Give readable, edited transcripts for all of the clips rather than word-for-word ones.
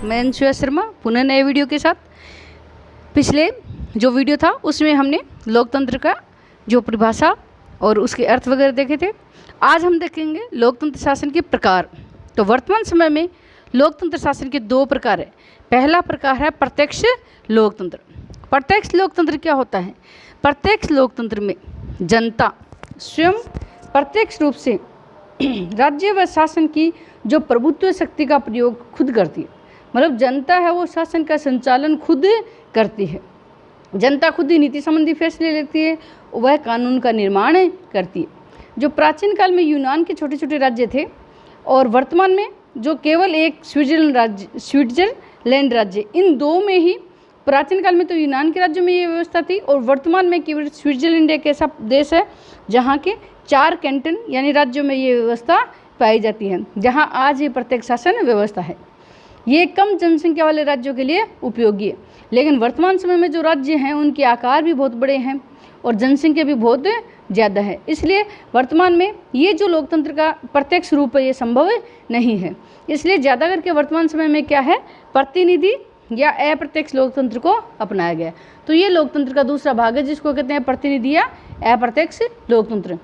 मैं अंशुया शर्मा पुनः नए वीडियो के साथ। पिछले जो वीडियो था उसमें हमने लोकतंत्र का जो परिभाषा और उसके अर्थ वगैरह देखे थे। आज हम देखेंगे लोकतंत्र शासन के प्रकार। तो वर्तमान समय में लोकतंत्र शासन के दो प्रकार है। पहला प्रकार है प्रत्यक्ष लोकतंत्र। प्रत्यक्ष लोकतंत्र क्या होता है? प्रत्यक्ष लोकतंत्र में जनता स्वयं प्रत्यक्ष रूप से राज्य व शासन की जो प्रभुत्व शक्ति का प्रयोग खुद करती है। मतलब जनता है वो शासन का संचालन खुद करती है। जनता खुद ही नीति संबंधी फैसले लेती है, वह कानून का निर्माण करती है। जो प्राचीन काल में यूनान के छोटे छोटे राज्य थे और वर्तमान में जो केवल एक स्विट्जरलैंड राज्य, इन दो में ही प्राचीन काल में तो यूनान के राज्यों में ये व्यवस्था थी और वर्तमान में केवल स्विट्जरलैंड एक ऐसा देश है जहाँ के 4 कैंटन यानी राज्यों में ये व्यवस्था पाई जाती है, जहाँ आज ये प्रत्यक्ष शासन व्यवस्था है। ये कम जनसंख्या वाले राज्यों के लिए उपयोगी है, लेकिन वर्तमान समय में जो राज्य हैं उनके आकार भी बहुत बड़े हैं और जनसंख्या भी बहुत ज़्यादा है। इसलिए वर्तमान में ये जो लोकतंत्र का प्रत्यक्ष रूप है ये संभव नहीं है। इसलिए ज़्यादा करके वर्तमान समय में क्या है, प्रतिनिधि या अप्रत्यक्ष लोकतंत्र को अपनाया गया। तो ये लोकतंत्र का दूसरा भाग है जिसको कहते हैं प्रतिनिधि या अप्रत्यक्ष लोकतंत्र।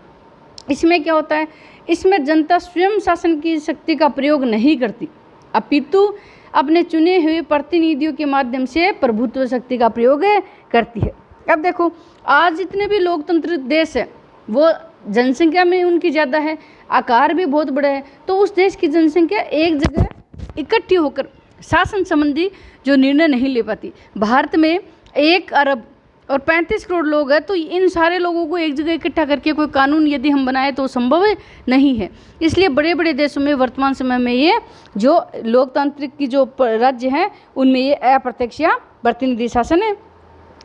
इसमें क्या होता है, इसमें जनता स्वयं शासन की शक्ति का प्रयोग नहीं करती, अपितु अपने चुने हुए प्रतिनिधियों के माध्यम से प्रभुत्व शक्ति का प्रयोग करती है। अब देखो, आज जितने भी लोकतंत्र देश है वो जनसंख्या में उनकी ज़्यादा है, आकार भी बहुत बड़ा है, तो उस देश की जनसंख्या एक जगह इकट्ठी होकर शासन संबंधी जो निर्णय नहीं ले पाती। भारत में 1 अरब और 35 करोड़ लोग हैं, तो इन सारे लोगों को एक जगह इकट्ठा करके कोई कानून यदि हम बनाए तो संभव नहीं है। इसलिए बड़े बड़े देशों में वर्तमान समय में ये जो लोकतांत्रिक की जो राज्य हैं उनमें ये अप्रत्यक्ष या प्रतिनिधि शासन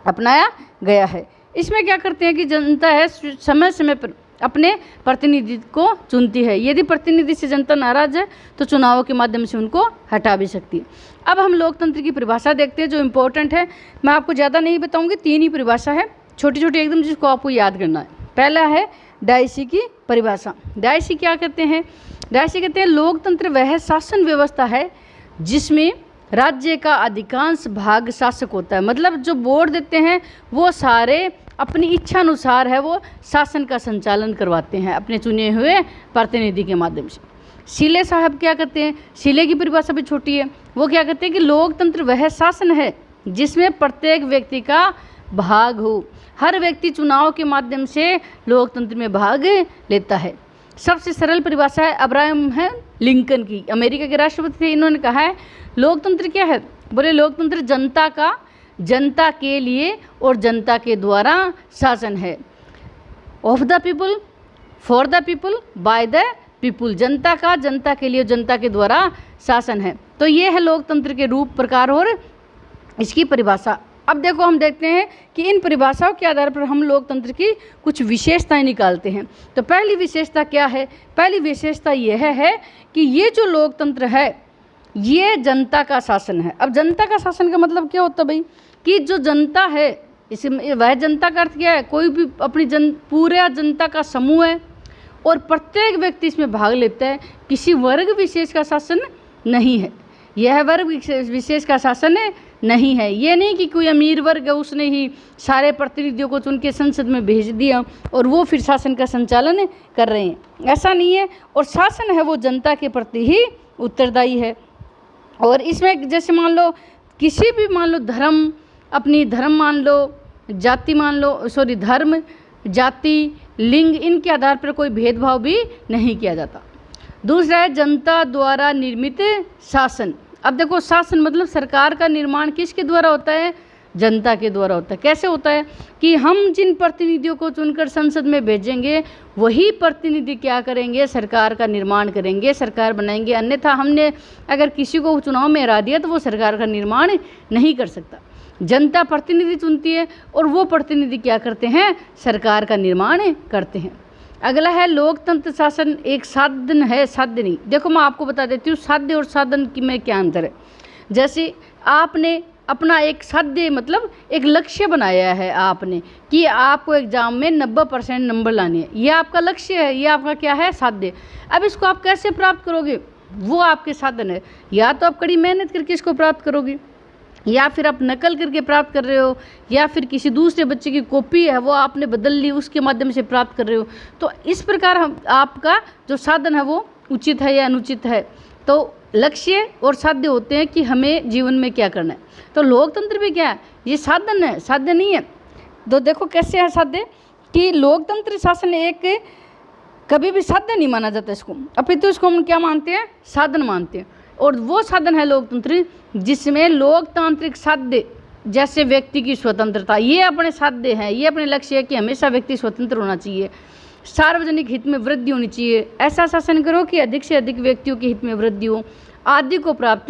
अपनाया गया है। इसमें क्या करते हैं कि जनता है समय समय पर अपने प्रतिनिधि को चुनती है। यदि प्रतिनिधि से जनता नाराज है तो चुनावों के माध्यम से उनको हटा भी सकती है। अब हम लोकतंत्र की परिभाषा देखते हैं जो इम्पोर्टेंट है। मैं आपको ज़्यादा नहीं बताऊंगी, 3 ही परिभाषा है छोटी छोटी एकदम, जिसको आपको याद करना है। पहला है डायसी की परिभाषा। डायसी क्या कहते हैं? डायसी कहते हैं लोकतंत्र वह शासन व्यवस्था है जिसमें राज्य का अधिकांश भाग शासक होता है। मतलब जो वोट देते हैं वो सारे अपनी इच्छा अनुसार है वो शासन का संचालन करवाते हैं अपने चुने हुए प्रतिनिधि के माध्यम से। शीले साहब क्या कहते हैं? शीले की परिभाषा भी छोटी है। वो क्या कहते हैं कि लोकतंत्र वह शासन है जिसमें प्रत्येक व्यक्ति का भाग हो। हर व्यक्ति चुनाव के माध्यम से लोकतंत्र में भाग लेता है। सबसे सरल परिभाषा है अब्राहम है लिंकन की, अमेरिका के राष्ट्रपति थे। इन्होंने कहा है लोकतंत्र क्या है? बोले लोकतंत्र जनता का जनता के लिए और जनता के द्वारा शासन है। Of the people, for the people, by the people. जनता का जनता के लिए जनता के द्वारा शासन है। तो ये है लोकतंत्र के रूप, प्रकार और इसकी परिभाषा। अब देखो, हम देखते हैं कि इन परिभाषाओं के आधार पर हम लोकतंत्र की कुछ विशेषताएं निकालते हैं। तो पहली विशेषता क्या है? पहली विशेषता यह है कि ये जो लोकतंत्र है ये जनता का शासन है। अब जनता का शासन का मतलब क्या होता है भाई? कि जो जनता है इसमें वह जनता का अर्थ क्या है? कोई भी अपनी पूरा जनता का समूह है और प्रत्येक व्यक्ति इसमें भाग लेता है। किसी वर्ग विशेष का शासन नहीं है, यह वर्ग विशेष का शासन नहीं है। ये नहीं कि कोई अमीर वर्ग है उसने ही सारे प्रतिनिधियों को चुन के संसद में भेज दिया और वो फिर शासन का संचालन कर रहे हैं, ऐसा नहीं है। और शासन है वो जनता के प्रति ही उत्तरदायी है। और इसमें जैसे मान लो किसी भी मान लो धर्म, अपनी धर्म मान लो, जाति मान लो, धर्म, जाति, लिंग, इनके आधार पर कोई भेदभाव भी नहीं किया जाता। दूसरा है जनता द्वारा निर्मित शासन। अब देखो, शासन मतलब सरकार का निर्माण किसके द्वारा होता है? जनता के द्वारा होता है। कैसे होता है कि हम जिन प्रतिनिधियों को चुनकर संसद में भेजेंगे वही प्रतिनिधि क्या करेंगे? सरकार का निर्माण करेंगे, सरकार बनाएंगे। अन्यथा हमने अगर किसी को चुनाव में हरा दिया तो वो सरकार का निर्माण नहीं कर सकता। जनता प्रतिनिधि चुनती है और वो प्रतिनिधि क्या करते हैं? सरकार का निर्माण करते हैं। अगला है लोकतंत्र शासन एक साधन है, साध्य नहीं। देखो, मैं आपको बता देती हूँ साध्य और साधन की में क्या अंतर है। जैसे आपने अपना एक साध्य मतलब एक लक्ष्य बनाया है आपने कि आपको एग्जाम में 90% नंबर लाने हैं, ये आपका लक्ष्य है, ये आपका क्या है? साध्य। अब इसको आप कैसे प्राप्त करोगे? वो आपके साधन है। या तो आप कड़ी मेहनत करके इसको प्राप्त करोगे, या फिर आप नकल करके प्राप्त कर रहे हो, या फिर किसी दूसरे बच्चे की कॉपी है वो आपने बदल ली उसके माध्यम से प्राप्त कर रहे हो। तो इस प्रकार आपका जो साधन है वो उचित है या अनुचित है। तो लक्ष्य और साध्य होते हैं कि हमें जीवन में क्या करना है। तो लोकतंत्र भी क्या है, ये साधन है, साध्य नहीं है। तो देखो कैसे है साध्य, कि लोकतंत्र शासन एक कभी भी साध्य नहीं माना जाता इसको, अपितु इसको हम क्या मानते हैं, साधन मानते हैं। और वो साधन है लोकतंत्र जिसमें लोकतांत्रिक साध्य जैसे व्यक्ति की स्वतंत्रता, ये अपने साध्य हैं, ये अपने लक्ष्य है कि हमेशा व्यक्ति स्वतंत्र होना चाहिए, सार्वजनिक हित में वृद्धि होनी चाहिए, ऐसा शासन करो कि अधिक से अधिक व्यक्तियों के हित में वृद्धि हो, आदि को प्राप्त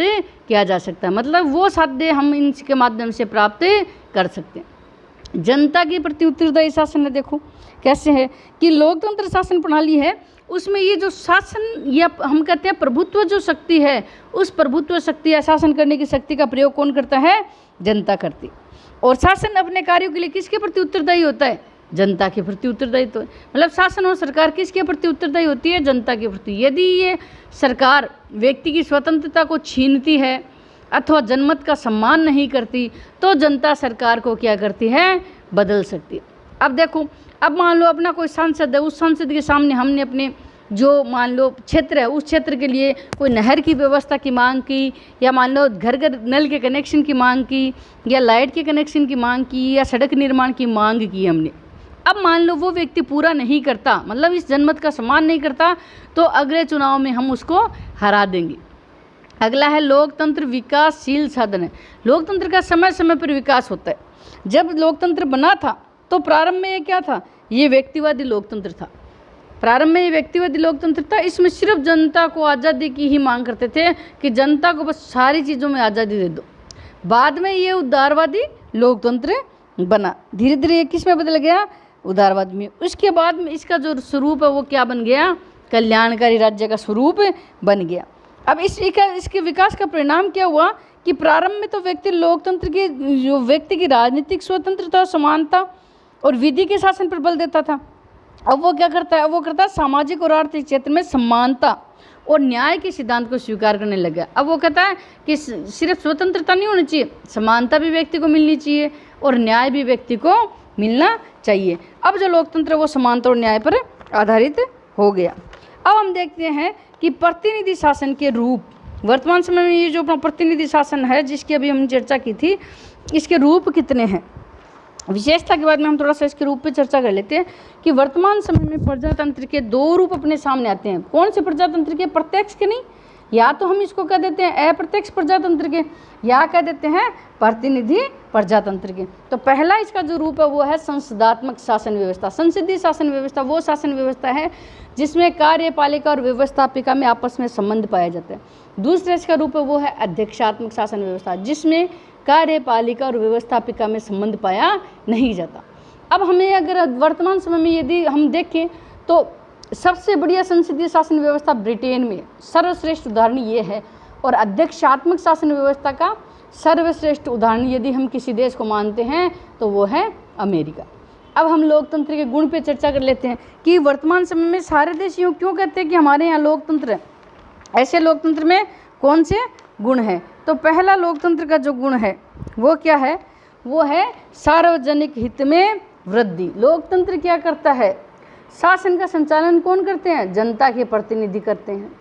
किया जा सकता है। मतलब वो साध्य हम इनके माध्यम से प्राप्त कर सकते हैं। जनता के प्रति उत्तरदायी शासन है, देखो कैसे है कि लोकतंत्र शासन प्रणाली है, उसमें ये जो शासन या हम कहते हैं प्रभुत्व जो शक्ति है, उस प्रभुत्व शक्ति या शासन करने की शक्ति का प्रयोग कौन करता है, जनता करती। और शासन अपने कार्यों के लिए किसके प्रति उत्तरदायी होता है, जनता के प्रति उत्तरदायी। तो मतलब शासन और सरकार किसके प्रति उत्तरदायी होती है, जनता के प्रति। यदि ये सरकार व्यक्ति की स्वतंत्रता को छीनती है अथवा जनमत का सम्मान नहीं करती तो जनता सरकार को क्या करती है, बदल सकती है। अब देखो, अब मान लो अपना कोई सांसद है, उस सांसद के सामने हमने अपने जो मान लो क्षेत्र है उस क्षेत्र के लिए कोई नहर की व्यवस्था की मांग की, या मान लो घर घर नल के कनेक्शन की मांग की, या लाइट के कनेक्शन की मांग की, या सड़क निर्माण की मांग की हमने। अब मान लो वो व्यक्ति पूरा नहीं करता, मतलब इस जनमत का सम्मान नहीं करता, तो अगले चुनाव में हम उसको हरा देंगे। अगला है लोकतंत्र विकासशील साधन है। लोकतंत्र का समय समय पर विकास होता है। जब लोकतंत्र बना था तो प्रारंभ में ये क्या था, ये व्यक्तिवादी लोकतंत्र था। प्रारंभ में ये व्यक्तिवादी लोकतंत्र था, इसमें सिर्फ जनता को आज़ादी की ही मांग करते थे कि जनता को बस सारी चीज़ों में आज़ादी दे दो। बाद में ये उदारवादी लोकतंत्र बना, धीरे धीरे ये किस में बदल गया, उदारवाद में। उसके बाद में इसका जो स्वरूप है वो क्या बन गया, कल्याणकारी राज्य का स्वरूप बन गया। अब इसके विकास का परिणाम क्या हुआ कि प्रारंभ में तो व्यक्ति लोकतंत्र की जो व्यक्ति की राजनीतिक स्वतंत्रता, समानता और विधि के शासन पर बल देता था। अब वो क्या करता है, वो करता है सामाजिक और आर्थिक क्षेत्र में समानता और न्याय के सिद्धांत को स्वीकार करने लगा। अब वो कहता है कि सिर्फ स्वतंत्रता नहीं होनी चाहिए, समानता भी व्यक्ति को मिलनी चाहिए और न्याय भी व्यक्ति को मिलना चाहिए। अब जो लोकतंत्र वो समानता और न्याय पर आधारित हो गया। अब हम देखते हैं कि प्रतिनिधि शासन के रूप, वर्तमान समय में ये जो प्रतिनिधि शासन है जिसकी अभी हमने चर्चा की थी, इसके रूप कितने हैं। विशेषता के बाद में हम थोड़ा सा इसके रूप पे चर्चा कर लेते हैं कि वर्तमान समय में प्रजातंत्र के दो रूप अपने सामने आते हैं। कौन से प्रजातंत्र के, प्रत्यक्ष के नहीं, या तो हम इसको कह देते हैं अप्रत्यक्ष प्रजातंत्र के, या कह देते हैं प्रतिनिधि प्रजातंत्र के। तो पहला इसका जो रूप है वो है संसदात्मक शासन व्यवस्था। संसदीय शासन व्यवस्था वो शासन व्यवस्था है जिसमें कार्यपालिका और व्यवस्थापिका में आपस में संबंध पाया जाता है। दूसरा इसका रूप है वो है अध्यक्षात्मक शासन व्यवस्था, जिसमें कार्यपालिका और व्यवस्थापिका में संबंध पाया नहीं जाता। अब हमें अगर वर्तमान समय में यदि हम देखें तो सबसे बढ़िया संसदीय शासन व्यवस्था ब्रिटेन में, सर्वश्रेष्ठ उदाहरण ये है। और अध्यक्षात्मक शासन व्यवस्था का सर्वश्रेष्ठ उदाहरण यदि हम किसी देश को मानते हैं तो वो है अमेरिका। अब हम लोकतंत्र के गुण पे चर्चा कर लेते हैं कि वर्तमान समय में सारे देश यूँ क्यों कहते हैं कि हमारे यहाँ लोकतंत्र है। ऐसे लोकतंत्र में कौन से गुण हैं, तो पहला लोकतंत्र का जो गुण है वो क्या है, वो है सार्वजनिक हित में वृद्धि। लोकतंत्र क्या करता है, शासन का संचालन कौन करते हैं, जनता के प्रतिनिधि करते हैं।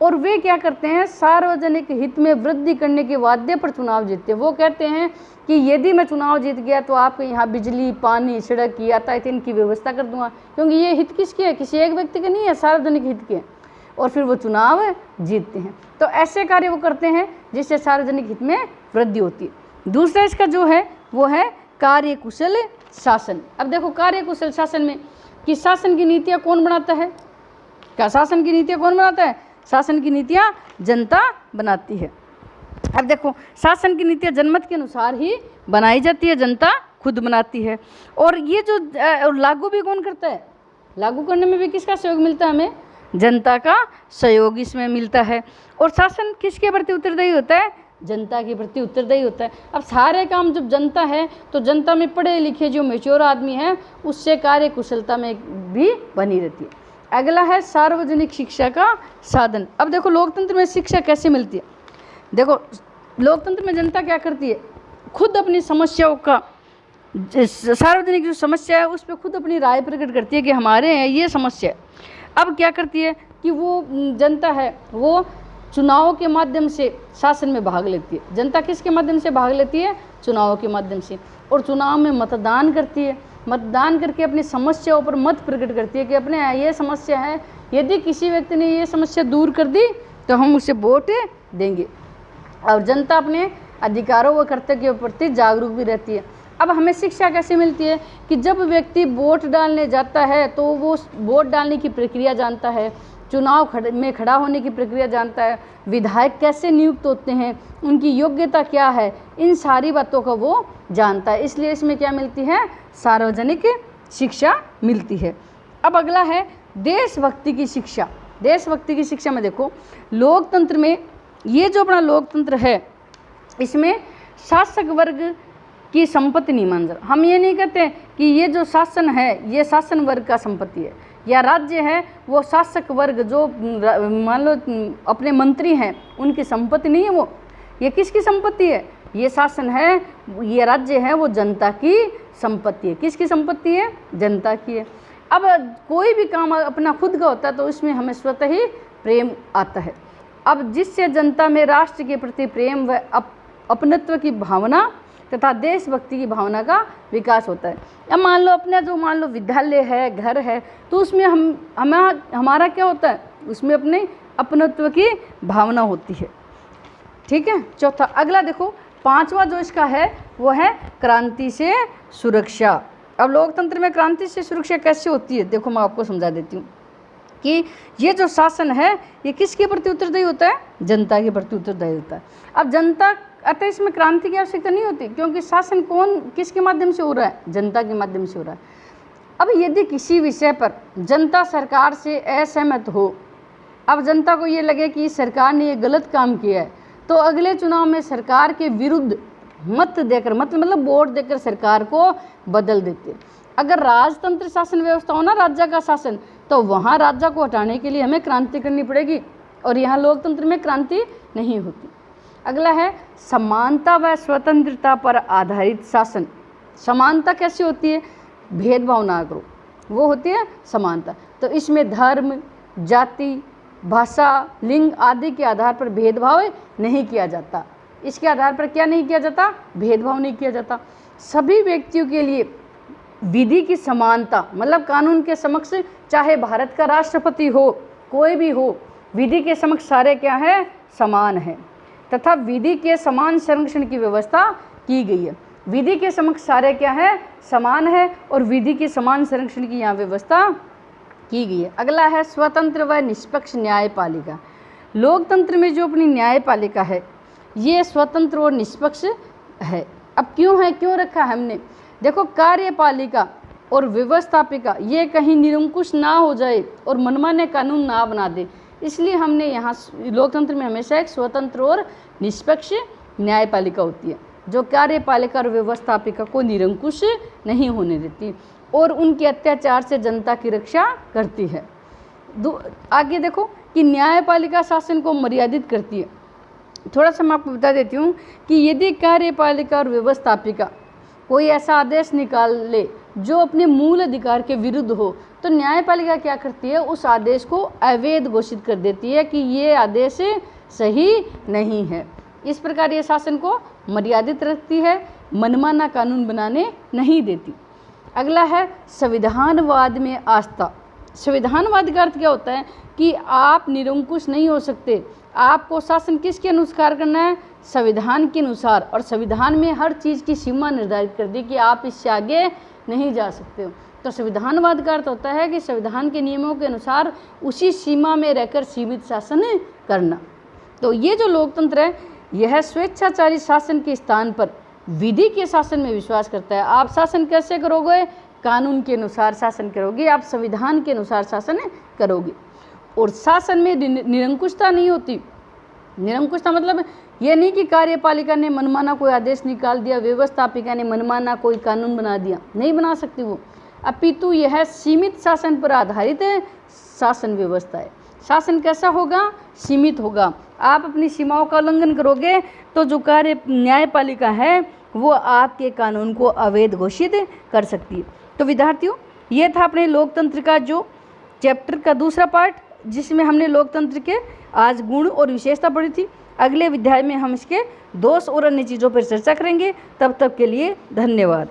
और वे क्या करते हैं, सार्वजनिक हित में वृद्धि करने के वादे पर चुनाव जीतते हैं। वो कहते हैं कि यदि मैं चुनाव जीत गया तो आपके यहाँ बिजली, पानी, सड़क, यातायात इनकी व्यवस्था कर दूंगा, क्योंकि ये हित किसके है, किसी एक व्यक्ति के नहीं है, सार्वजनिक हित के। और फिर वो चुनाव जीतते हैं। तो ऐसे कार्य वो करते हैं जिससे सार्वजनिक हित में वृद्धि होती है। दूसरा इसका जो है वो है कार्यकुशल शासन। अब देखो कार्यकुशल शासन में कि शासन की नीतियाँ कौन बनाता है, क्या शासन की नीतियाँ कौन बनाता है, शासन की नीतियाँ जनता बनाती है। अब देखो शासन की नीतियाँ जनमत के अनुसार ही बनाई जाती है, जनता खुद बनाती है। और ये जो लागू भी कौन करता है, लागू करने में भी किसका सहयोग मिलता है, हमें जनता का सहयोग इसमें मिलता है। और शासन किसके प्रति उत्तरदायी होता है, जनता के प्रति उत्तरदायी होता है। अब सारे काम जब जनता है तो जनता में पढ़े लिखे जो मैच्योर आदमी है उससे कार्य कुशलता में भी बनी रहती है। अगला है सार्वजनिक शिक्षा का साधन। अब देखो लोकतंत्र में शिक्षा कैसे मिलती है। देखो लोकतंत्र में जनता क्या करती है, खुद अपनी समस्याओं का, सार्वजनिक जो समस्या है उस पर खुद अपनी राय प्रकट करती है कि हमारे यहाँ ये समस्या है। अब क्या करती है कि वो जनता है वो चुनाव के माध्यम से शासन में भाग लेती है। जनता किसके माध्यम से भाग लेती है, चुनाव के माध्यम से, और चुनाव में मतदान करती है। मतदान करके अपनी समस्याओं पर मत प्रकट करती है कि अपने ये समस्या है, यदि किसी व्यक्ति ने ये समस्या दूर कर दी तो हम उसे वोट देंगे। और जनता अपने अधिकारों व कर्तव्यों के प्रति जागरूक भी रहती है। अब हमें शिक्षा कैसे मिलती है कि जब व्यक्ति वोट डालने जाता है तो वो वोट डालने की प्रक्रिया जानता है, चुनाव में खड़ा होने की प्रक्रिया जानता है, विधायक कैसे नियुक्त होते हैं, उनकी योग्यता क्या है, इन सारी बातों का वो जानता है। इसलिए इसमें क्या मिलती है, सार्वजनिक शिक्षा मिलती है। अब अगला है देशभक्ति की शिक्षा। देशभक्ति की शिक्षा में देखो लोकतंत्र में ये जो अपना लोकतंत्र है इसमें शासक वर्ग की संपत्ति नहीं माना जाता। हम ये नहीं कहते कि ये जो शासन है ये शासन वर्ग का संपत्ति है, या राज्य है वो शासक वर्ग जो मान लो अपने मंत्री हैं उनकी संपत्ति नहीं है। वो ये किसकी संपत्ति है, ये शासन है, ये राज्य है वो जनता की संपत्ति है। किसकी संपत्ति है, जनता की है। अब कोई भी काम अपना खुद का होता है तो इसमें हमें स्वतः ही प्रेम आता है। अब जिससे जनता में राष्ट्र के प्रति प्रेम व अपनत्व की भावना तथा देशभक्ति की भावना का विकास होता है। अब मान लो अपना जो मान लो विद्यालय है, घर है, तो उसमें हमारा क्या होता है, उसमें अपने अपनत्व की भावना होती है। ठीक है। चौथा अगला देखो पांचवा जो इसका है वो है क्रांति से सुरक्षा। अब लोकतंत्र में क्रांति से सुरक्षा कैसे होती है, देखो मैं आपको समझा देती हूँ कि ये जो शासन है ये किसके प्रति उत्तरदायी होता है, जनता के प्रति उत्तरदायी होता है। अब जनता अतः इसमें क्रांति की आवश्यकता नहीं होती, क्योंकि शासन कौन किसके माध्यम से हो रहा है, जनता के माध्यम से हो रहा है। अब यदि किसी विषय पर जनता सरकार से असहमत हो, अब जनता को ये लगे कि सरकार ने ये गलत काम किया है, तो अगले चुनाव में सरकार के विरुद्ध मत देकर मतलब वोट देकर सरकार को बदल देते। अगर राजतंत्र शासन व्यवस्था हो ना, राज्य का शासन, तो वहाँ राज्य को हटाने के लिए हमें क्रांति करनी पड़ेगी, और यहाँ लोकतंत्र में क्रांति नहीं होती। अगला है समानता व स्वतंत्रता पर आधारित शासन। समानता कैसी होती है, भेदभाव ना करो, वो होती है समानता। तो इसमें धर्म, जाति, भाषा, लिंग आदि के आधार पर भेदभाव नहीं किया जाता। इसके आधार पर क्या नहीं किया जाता, भेदभाव नहीं किया जाता। सभी व्यक्तियों के लिए विधि की समानता, मतलब कानून के समक्ष चाहे भारत का राष्ट्रपति हो, कोई भी हो, विधि के समक्ष सारे क्या है, समान है, तथा विधि के समान संरक्षण की व्यवस्था की गई है। विधि के समक्ष सारे क्या है, समान है, और विधि के समान संरक्षण की यहाँ व्यवस्था की गई है। अगला है स्वतंत्र व निष्पक्ष न्यायपालिका। लोकतंत्र में जो अपनी न्यायपालिका है ये स्वतंत्र और निष्पक्ष है। अब क्यों है, क्यों रखा है हमने, देखो कार्यपालिका और व्यवस्थापिका ये कहीं निरंकुश ना हो जाए और मनमाने कानून ना बना दे, इसलिए हमने यहाँ लोकतंत्र में हमेशा एक स्वतंत्र और निष्पक्ष न्यायपालिका होती है, जो कार्यपालिका और व्यवस्थापिका को निरंकुश नहीं होने देती और उनके अत्याचार से जनता की रक्षा करती है। आगे देखो कि न्यायपालिका शासन को मर्यादित करती है। थोड़ा सा मैं आपको बता देती हूँ कि यदि कार्यपालिका और व्यवस्थापिका कोई ऐसा आदेश निकाल ले जो अपने मूल अधिकार के विरुद्ध हो, तो न्यायपालिका क्या करती है, उस आदेश को अवैध घोषित कर देती है कि ये आदेश सही नहीं है। इस प्रकार ये शासन को मर्यादित रखती है, मनमाना कानून बनाने नहीं देती। अगला है संविधानवाद में आस्था। संविधानवाद का अर्थ क्या होता है कि आप निरंकुश नहीं हो सकते, आपको शासन किसके अनुसार करना है, संविधान के अनुसार, और संविधान में हर चीज़ की सीमा निर्धारित कर दी कि आप इससे आगे नहीं जा सकते हो। तो संविधानवाद का अर्थ होता है कि संविधान के नियमों के अनुसार उसी सीमा में रहकर सीमित शासन करना। तो ये जो लोकतंत्र है यह स्वेच्छाचारी शासन के स्थान पर विधि के शासन में विश्वास करता है। आप शासन कैसे करोगे, कानून के अनुसार शासन करोगे, आप संविधान के अनुसार शासन करोगे, और शासन में निरंकुशता नहीं होती। निरंकुशता मतलब ये नहीं कि कार्यपालिका ने मनमाना कोई आदेश निकाल दिया, व्यवस्थापिका ने मनमाना कोई कानून बना दिया, नहीं बना सकती वो। अपितु यह सीमित शासन पर आधारित शासन व्यवस्था है। शासन कैसा होगा? सीमित होगा। आप अपनी सीमाओं का उल्लंघन करोगे तो जो कार्य न्यायपालिका है वो आपके कानून को अवैध घोषित कर सकती है। तो विद्यार्थियों, ये था अपने लोकतंत्र का जो चैप्टर का दूसरा पार्ट, जिसमें हमने लोकतंत्र के आज गुण और विशेषता पढ़ी थी। अगले अध्याय में हम इसके दोष और अन्य चीज़ों पर चर्चा करेंगे। तब तक के लिए धन्यवाद।